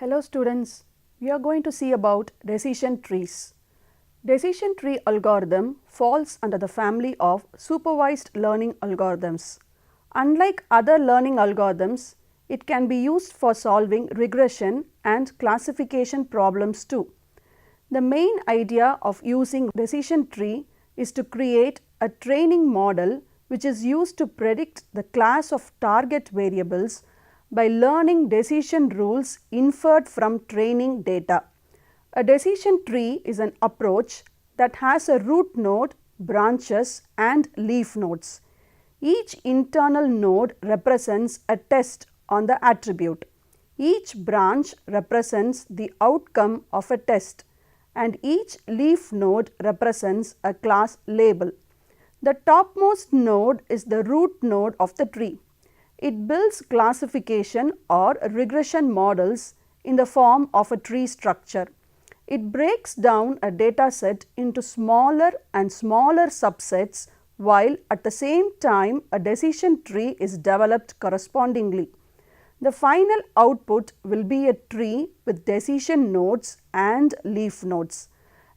Hello students, we are going to see about decision trees. Decision tree algorithm falls under the family of supervised learning algorithms. Unlike other learning algorithms, it can be used for solving regression and classification problems too. The main idea of using decision tree is to create a training model which is used to predict the class of target variables by learning decision rules inferred from training data. A decision tree is an approach that has a root node, branches and leaf nodes. Each internal node represents a test on the attribute. Each branch represents the outcome of a test and each leaf node represents a class label. The topmost node is the root node of the tree. It builds classification or regression models in the form of a tree structure. It breaks down a data set into smaller and smaller subsets while at the same time a decision tree is developed correspondingly. The final output will be a tree with decision nodes and leaf nodes.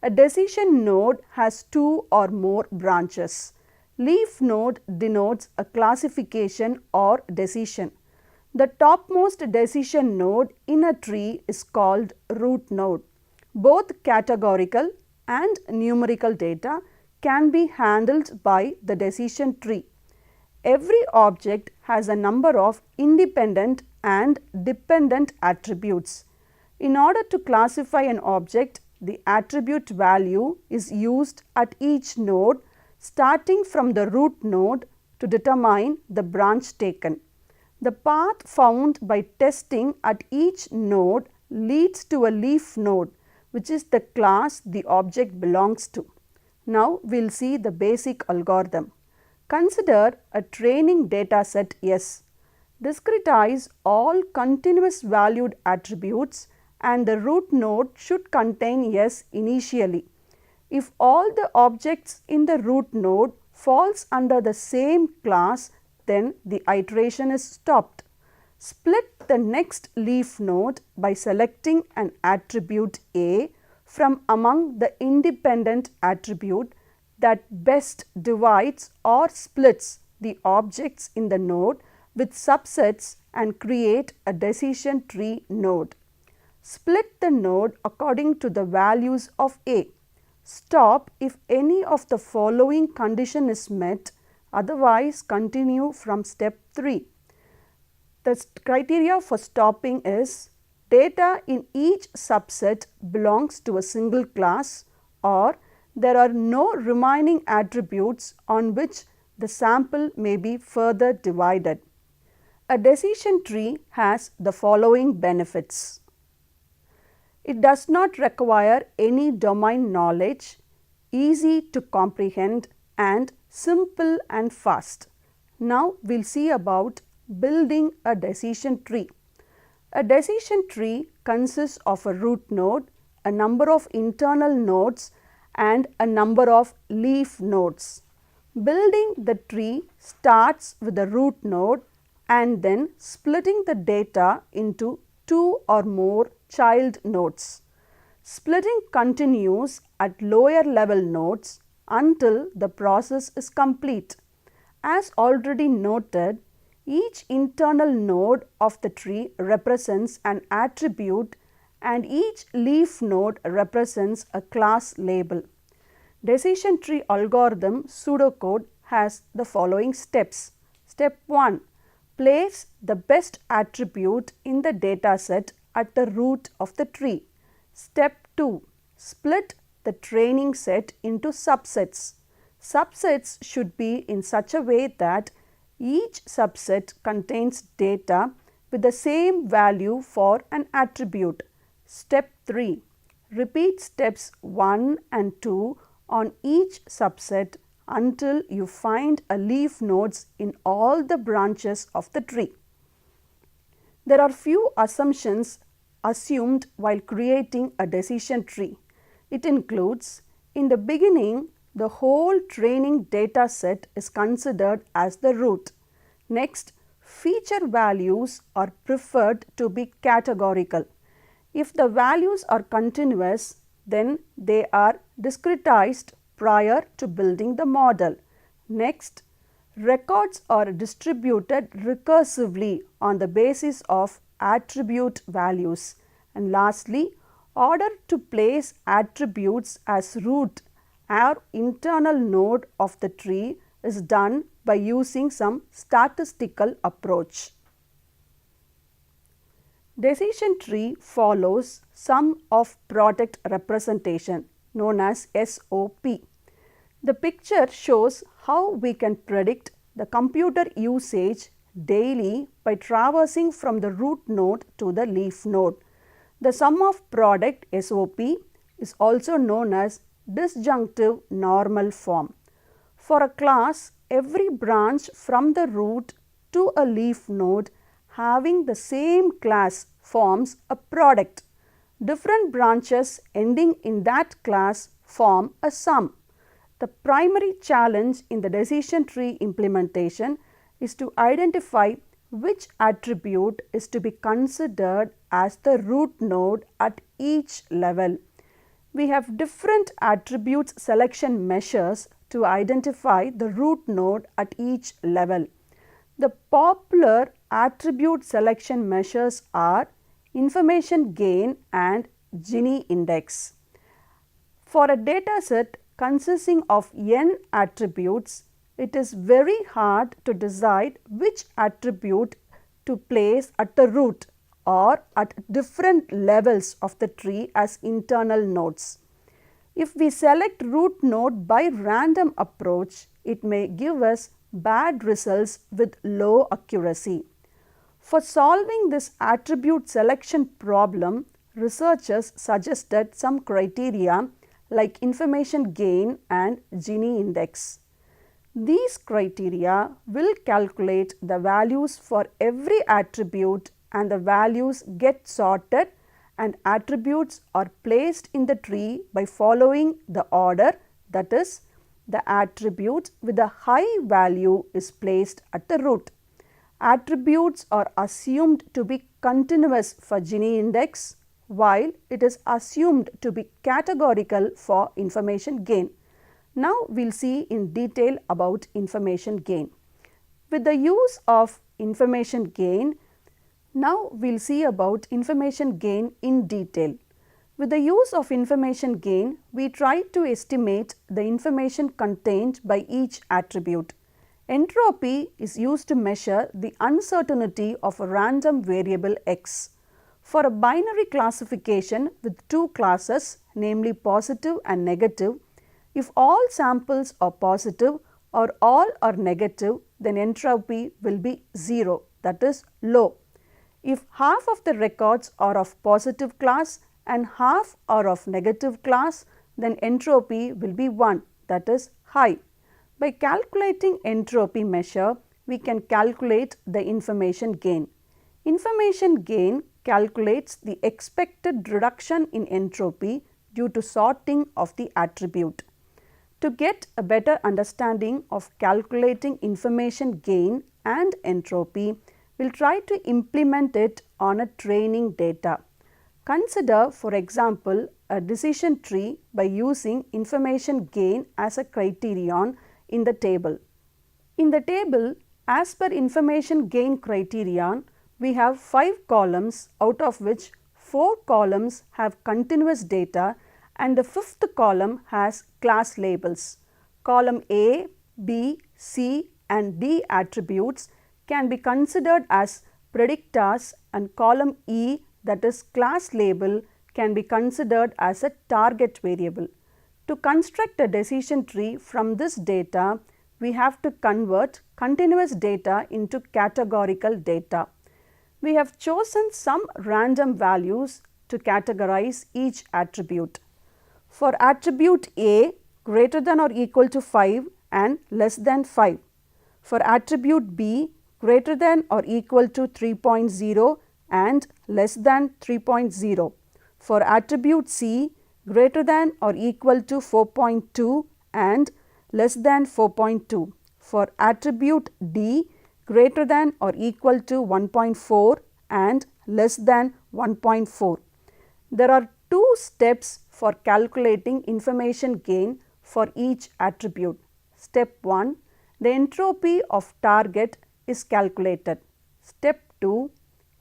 A decision node has two or more branches. Leaf node denotes a classification or decision. The topmost decision node in a tree is called root node. Both categorical and numerical data can be handled by the decision tree. Every object has a number of independent and dependent attributes. In order to classify an object, the attribute value is used at each node starting from the root node to determine the branch taken. The path found by testing at each node leads to a leaf node, which is the class the object belongs to. Now, we will see the basic algorithm. Consider a training data set S. Discretize all continuous valued attributes and the root node should contain S initially. If all the objects in the root node falls under the same class, then the iteration is stopped. Split the next leaf node by selecting an attribute A from among the independent attribute that best divides or splits the objects in the node with subsets and create a decision tree node. Split the node according to the values of A. Stop if any of the following condition is met, otherwise continue from step 3. The criteria for stopping is data in each subset belongs to a single class or there are no remaining attributes on which the sample may be further divided. A decision tree has the following benefits. It does not require any domain knowledge, easy to comprehend and simple and fast. Now, we will see about building a decision tree. A decision tree consists of a root node, a number of internal nodes and a number of leaf nodes. Building the tree starts with the root node and then splitting the data into two or more child nodes. Splitting continues at lower level nodes until the process is complete. As already noted, each internal node of the tree represents an attribute and each leaf node represents a class label. Decision tree algorithm pseudocode has the following steps. Step 1. Place the best attribute in the data set at the root of the tree. Step 2. Split the training set into subsets. Subsets should be in such a way that each subset contains data with the same value for an attribute. Step 3. Repeat steps 1 and 2 on each subset until you find a leaf nodes in all the branches of the tree. There are few assumptions assumed while creating a decision tree. It includes, in the beginning, the whole training data set is considered as the root. Next, feature values are preferred to be categorical. If the values are continuous, then they are discretized prior to building the model. Next, records are distributed recursively on the basis of attribute values. And lastly, order to place attributes as root or internal node of the tree is done by using some statistical approach. Decision tree follows sum of product representation known as SOP. The picture shows how we can predict the computer usage daily by traversing from the root node to the leaf node. The sum of product SOP is also known as disjunctive normal form. For a class, every branch from the root to a leaf node having the same class forms a product. Different branches ending in that class form a sum. The primary challenge in the decision tree implementation is to identify which attribute is to be considered as the root node at each level. We have different attributes selection measures to identify the root node at each level. The popular attribute selection measures are information gain and Gini index. For a dataset consisting of n attributes, it is very hard to decide which attribute to place at the root or at different levels of the tree as internal nodes. If we select root node by random approach, it may give us bad results with low accuracy. For solving this attribute selection problem, researchers suggested some criteria like information gain and Gini index. These criteria will calculate the values for every attribute and the values get sorted and attributes are placed in the tree by following the order, that is, the attribute with a high value is placed at the root. Attributes are assumed to be continuous for Gini index, while it is assumed to be categorical for information gain. Now, we will see in detail about information gain. With the use of information gain, now we will see about information gain in detail. With the use of information gain, we try to estimate the information contained by each attribute. Entropy is used to measure the uncertainty of a random variable x. For a binary classification with two classes, namely positive and negative, if all samples are positive or all are negative, then entropy will be 0, that is low. If half of the records are of positive class and half are of negative class, then entropy will be 1, that is high. By calculating entropy measure, we can calculate the information gain. Information gain calculates the expected reduction in entropy due to sorting of the attribute. To get a better understanding of calculating information gain and entropy, we will try to implement it on a training data. Consider, for example, a decision tree by using information gain as a criterion in the table. In the table, as per information gain criterion, we have 5 columns, out of which 4 columns have continuous data and the 5th column has class labels. Column A, B, C and D attributes can be considered as predictors and column E, that is class label, can be considered as a target variable. To construct a decision tree from this data, we have to convert continuous data into categorical data. We have chosen some random values to categorize each attribute. For attribute A, greater than or equal to 5 and less than 5. For attribute B, greater than or equal to 3.0 and less than 3.0. For attribute C, greater than or equal to 4.2 and less than 4.2. For attribute D, greater than or equal to 1.4 and less than 1.4. There are two steps for calculating information gain for each attribute. Step 1, the entropy of target is calculated. Step 2,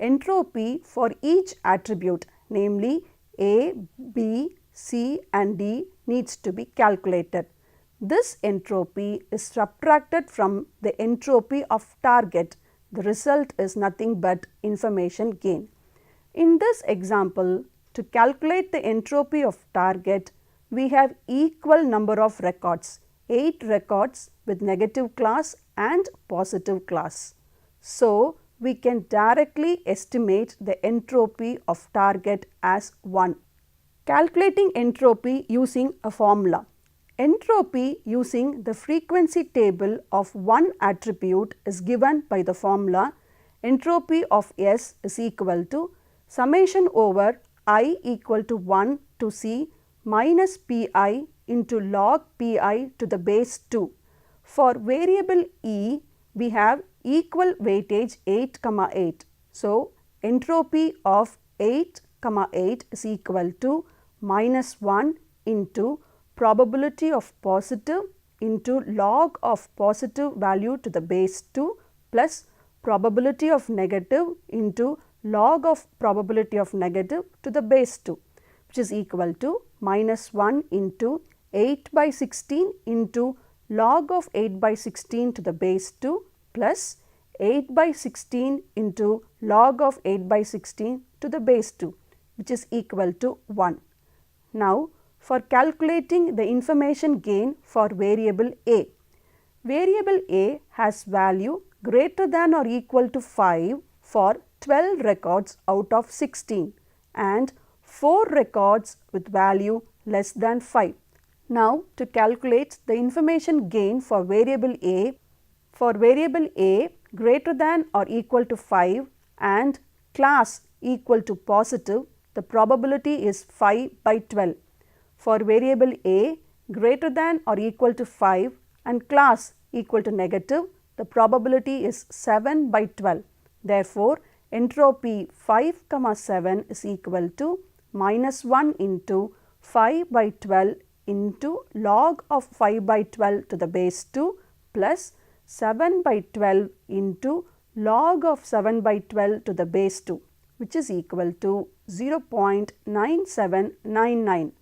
entropy for each attribute, namely A, B, C and D needs to be calculated. This entropy is subtracted from the entropy of target. The result is nothing but information gain. In this example, to calculate the entropy of target, we have equal number of records, 8 records with negative class and positive class. So, we can directly estimate the entropy of target as 1. Calculating entropy using a formula. Entropy using the frequency table of one attribute is given by the formula entropy of S is equal to summation over I equal to 1 to C minus Pi into log Pi to the base 2. For variable E, we have equal weightage 8, 8. So, entropy of 8, 8 is equal to minus 1 into probability of positive into log of positive value to the base 2 plus probability of negative into log of probability of negative to the base 2, which is equal to minus 1 into 8 by 16 into log of 8 by 16 to the base 2 plus 8 by 16 into log of 8 by 16 to the base 2, which is equal to 1. Now, for calculating the information gain for variable A. Variable A has value greater than or equal to 5 for 12 records out of 16 and 4 records with value less than 5. Now, to calculate the information gain for variable A greater than or equal to 5 and class equal to positive, the probability is 5 by 12. For variable A greater than or equal to 5 and class equal to negative, the probability is 7 by 12. Therefore, entropy 5, 7 is equal to minus 1 into 5 by 12 into log of 5 by 12 to the base 2 plus 7 by 12 into log of 7 by 12 to the base 2, which is equal to 0.9799.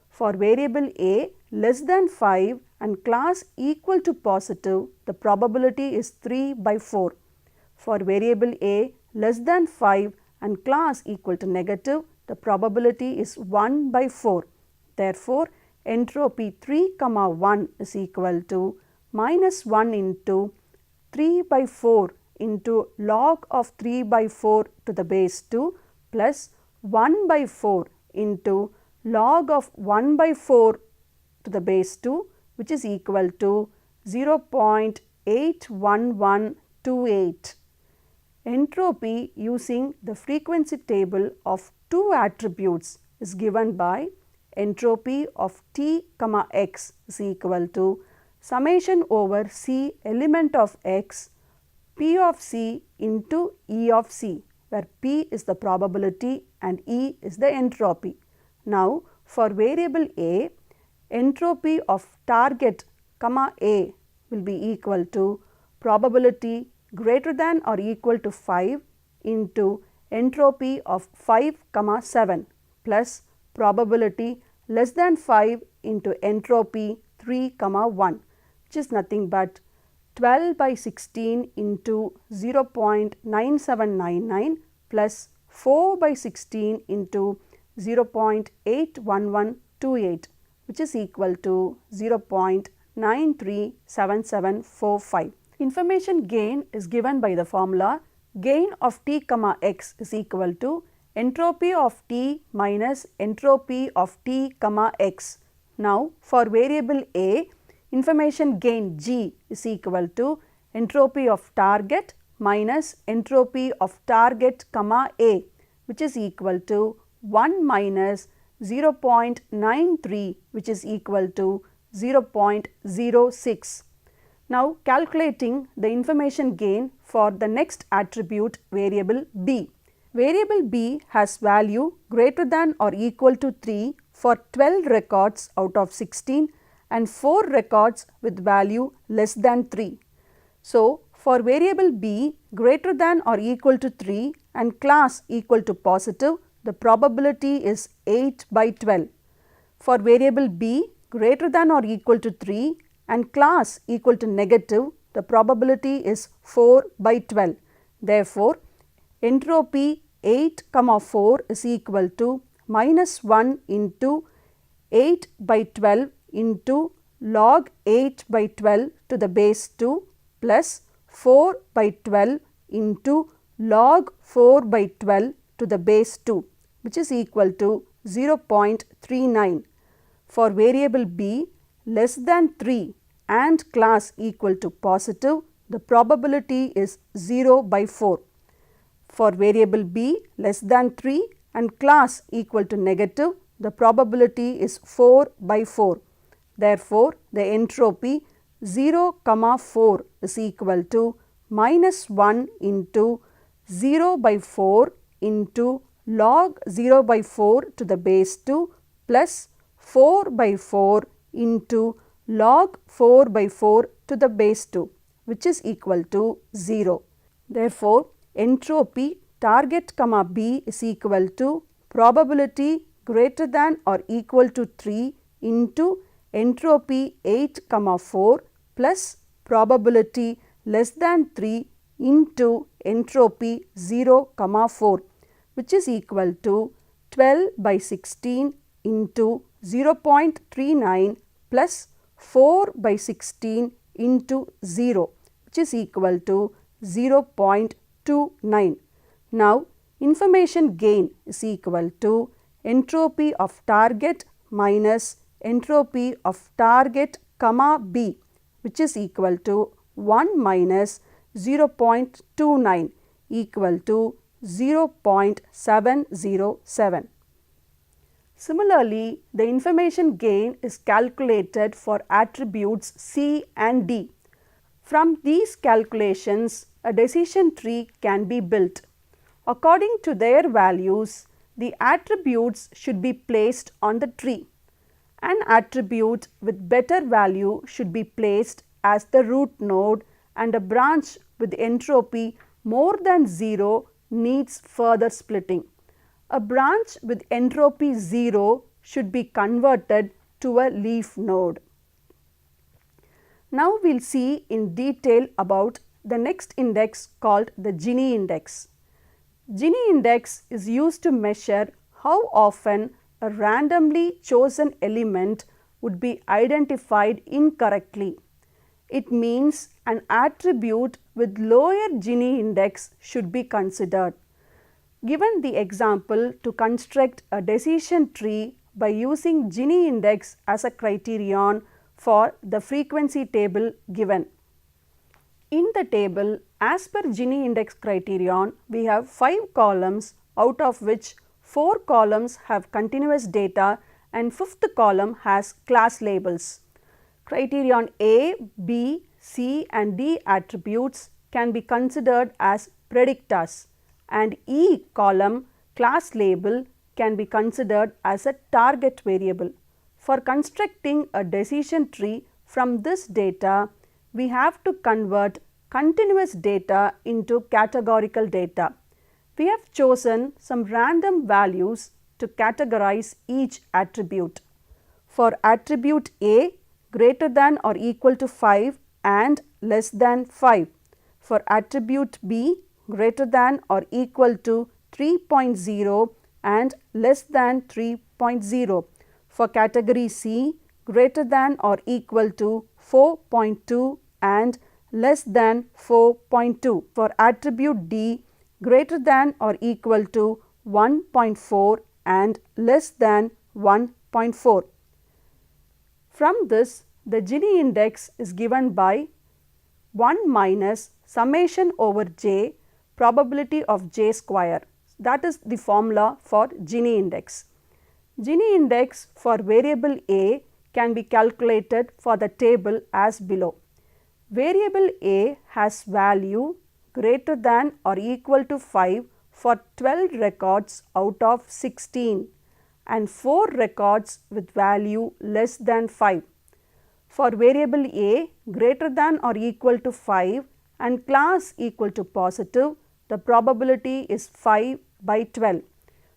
For variable A less than 5 and class equal to positive, the probability is 3 by 4. For variable A less than 5 and class equal to negative, the probability is 1 by 4. Therefore, entropy 3, 1 is equal to minus 1 into 3 by 4 into log of 3 by 4 to the base 2 plus 1 by 4 into log of 1 by 4 to the base 2, which is equal to 0.81128. Entropy using the frequency table of two attributes is given by entropy of T, x is equal to summation over C element of x P of C into E of C, where P is the probability and E is the entropy. Now, for variable A, entropy of target, A will be equal to probability greater than or equal to 5 into entropy of 5, 7 plus probability less than 5 into entropy 3, 1, which is nothing but 12 by 16 into 0.9799 plus 4 by 16 into 0.81128, which is equal to 0.937745. Information gain is given by the formula gain of T, x is equal to entropy of T minus entropy of T, x. Now, for variable A, information gain G is equal to entropy of target minus entropy of target, A, which is equal to 1 minus 0.93, which is equal to 0.06. Now, calculating the information gain for the next attribute variable B. Variable B has value greater than or equal to 3 for 12 records out of 16 and 4 records with value less than 3. So, for variable B greater than or equal to 3 and class equal to positive, the probability is 8 by 12. For variable B greater than or equal to 3 and class equal to negative, the probability is 4 by 12. Therefore, entropy 8, 4 is equal to minus 1 into 8 by 12 into log 8 by 12 to the base 2 plus 4 by 12 into log 4 by 12 to the base 2, which is equal to 0.39. For variable B less than 3 and class equal to positive, the probability is 0 by 4. For variable B less than 3 and class equal to negative, the probability is 4 by 4. Therefore, the entropy 0, 4 is equal to minus 1 into 0 by 4 into log 0 by 4 to the base 2 plus 4 by 4 into log 4 by 4 to the base 2, which is equal to 0. Therefore, entropy target B is equal to probability greater than or equal to 3 into entropy 8, 4 plus probability less than 3 into entropy 0, 4, which is equal to 12 by 16 into 0.39 plus 4 by 16 into 0, which is equal to 0.29. Now, information gain is equal to entropy of target minus entropy of target B, which is equal to 1 minus 0.29 equal to 0.707. Similarly, the information gain is calculated for attributes C and D. From these calculations, a decision tree can be built. According to their values, the attributes should be placed on the tree. An attribute with better value should be placed as the root node, and a branch with entropy more than 0 needs further splitting. A branch with entropy 0 should be converted to a leaf node. Now, we will see in detail about the next index called the Gini index. Gini index is used to measure how often a randomly chosen element would be identified incorrectly. It means an attribute with lower Gini index should be considered. Given the example to construct a decision tree by using Gini index as a criterion for the frequency table given. In the table, as per Gini index criterion, we have 5 columns, out of which 4 columns have continuous data and 5th column has class labels. Criterion A, B, C and D attributes can be considered as predictors, and E column class label can be considered as a target variable. For constructing a decision tree from this data, we have to convert continuous data into categorical data. We have chosen some random values to categorize each attribute. For attribute A, greater than or equal to 5 and less than 5. For attribute B, greater than or equal to 3.0 and less than 3.0. For category C, greater than or equal to 4.2 and less than 4.2. For attribute D, greater than or equal to 1.4 and less than 1.4. From this, the Gini index is given by 1 minus summation over j probability of j square. That is the formula for Gini index. Gini index for variable A can be calculated for the table as below. Variable A has value greater than or equal to 5 for 12 records out of 16 and 4 records with value less than 5. For variable A greater than or equal to 5 and class equal to positive, the probability is 5 by 12.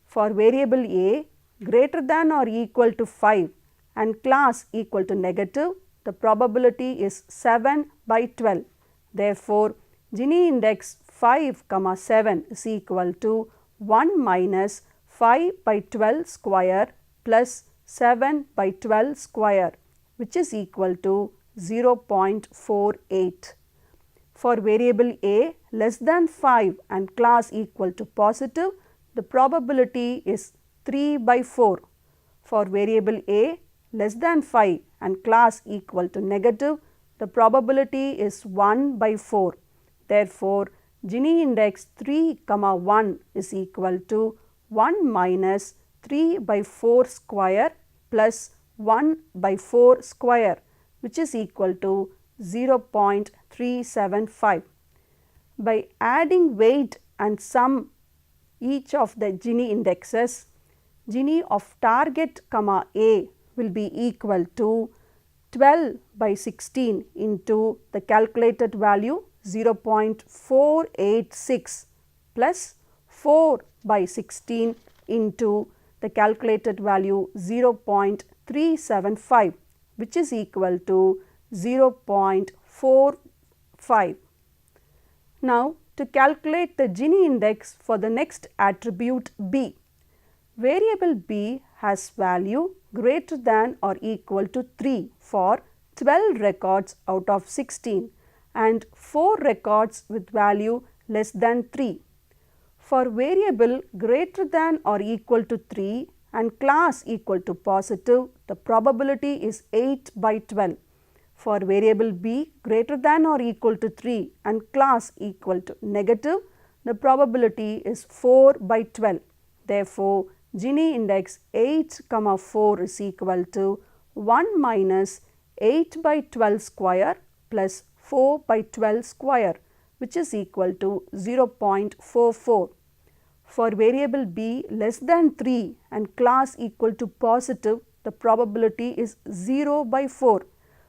For variable A greater than or equal to 5 and class equal to negative, the probability is 7 by 12. Therefore, Gini index 5, 7 is equal to 1 minus 5 by 12 square plus 7 by 12 square, which is equal to 0.48. For variable A less than 5 and class equal to positive, the probability is 3 by 4. For variable A less than 5 and class equal to negative, the probability is 1 by 4. Therefore, Gini index 3, 1 is equal to 1 minus 3 by 4 square plus 1 by 4 square, which is equal to 0.375. By adding weight and sum each of the Gini indexes, Gini of target, A will be equal to 12 by 16 into the calculated value 0.486 plus 4 by 16 into the calculated value 0.375, which is equal to 0.45. Now, to calculate the Gini index for the next attribute B. Variable B has value greater than or equal to 3 for 12 records out of 16 and 4 records with value less than 3. For variable greater than or equal to 3 and class equal to positive, the probability is 8 by 12. For variable B greater than or equal to 3 and class equal to negative, the probability is 4 by 12. Therefore, Gini index 8, 4 is equal to 1 minus 8 by 12 square plus 4 by 12 square, which is equal to 0.44. For variable B less than 3 and class equal to positive, the probability is 0 by 4.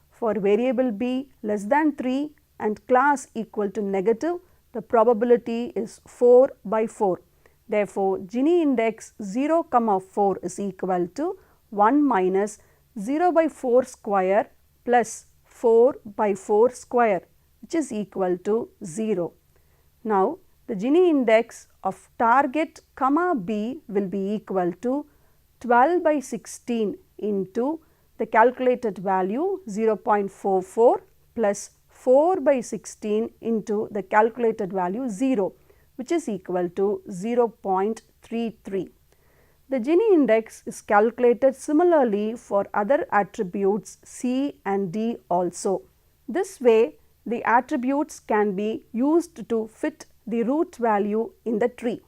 For variable B less than 3 and class equal to negative, the probability is 4 by 4. Therefore, Gini index 0, 4 is equal to 1 minus 0 by 4 square plus 4 by 4 square, which is equal to 0. Now, the Gini index of target, B will be equal to 12 by 16 into the calculated value 0.44 plus 4 by 16 into the calculated value 0, which is equal to 0.33. The Gini index is calculated similarly for other attributes C and D also. This way, the attributes can be used to fit the root value in the tree.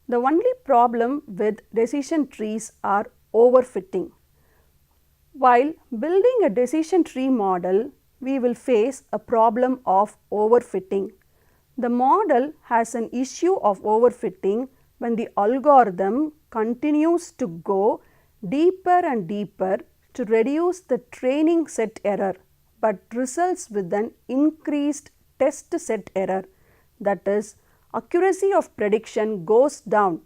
The only problem with decision trees are overfitting. While building a decision tree model, we will face a problem of overfitting. The model has an issue of overfitting when the algorithm continues to go deeper and deeper to reduce the training set error, but results with an increased test set error. That is, accuracy of prediction goes down.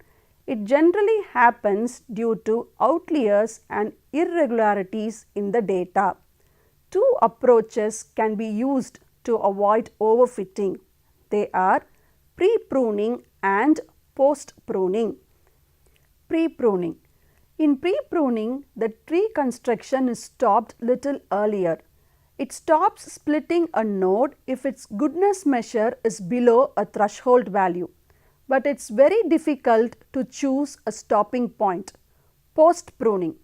It generally happens due to outliers and irregularities in the data. Two approaches can be used to avoid overfitting. They are pre-pruning and post-pruning. Pre-pruning. In pre-pruning, the tree construction is stopped little earlier. It stops splitting a node if its goodness measure is below a threshold value, but it is very difficult to choose a stopping point. Post-pruning.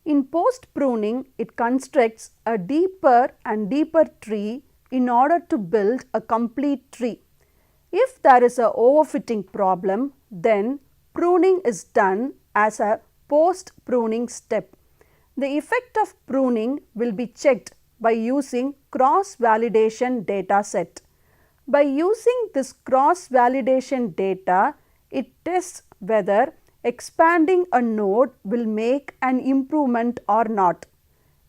In post-pruning, it constructs a deeper and deeper tree in order to build a complete tree. If there is a overfitting problem, then pruning is done as a post-pruning step. The effect of pruning will be checked by using cross-validation data set. By using this cross-validation data, it tests whether expanding a node will make an improvement or not.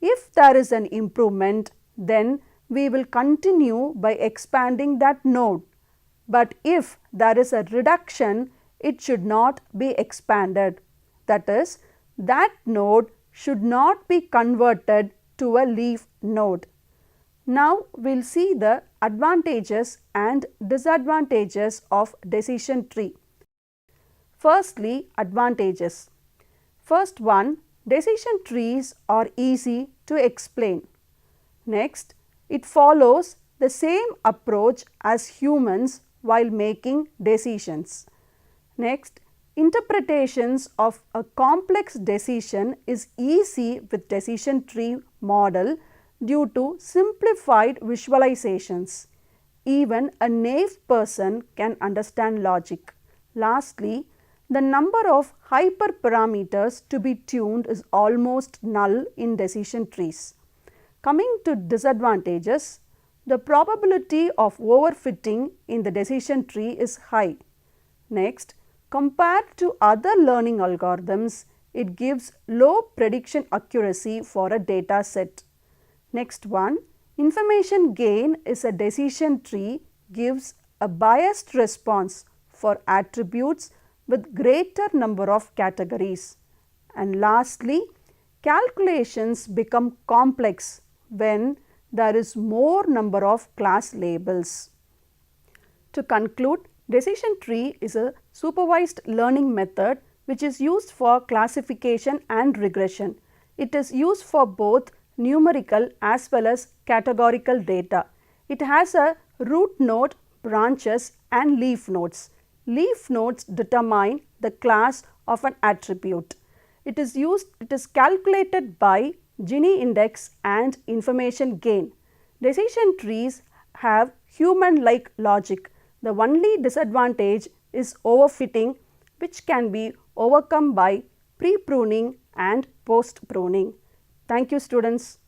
If there is an improvement, then we will continue by expanding that node. But if there is a reduction, it should not be expanded. That is, that node should not be converted to a leaf node. Now, we will see the advantages and disadvantages of decision tree. Firstly, advantages. First one, decision trees are easy to explain. Next, it follows the same approach as humans while making decisions. Next, interpretations of a complex decision is easy with decision tree model due to simplified visualizations. Even a naive person can understand logic. Lastly, the number of hyperparameters to be tuned is almost null in decision trees. Coming to disadvantages, the probability of overfitting in the decision tree is high. Next, compared to other learning algorithms, it gives low prediction accuracy for a data set. Next one, information gain is a decision tree gives a biased response for attributes with greater number of categories. And lastly, calculations become complex when there is more number of class labels. To conclude, decision tree is a supervised learning method which is used for classification and regression. It is used for both numerical as well as categorical data. It has a root node, branches and leaf nodes. Leaf nodes determine the class of an attribute. It is calculated by Gini index and information gain. Decision trees have human-like logic. The only disadvantage is overfitting, which can be overcome by pre-pruning and post-pruning. Thank you, students.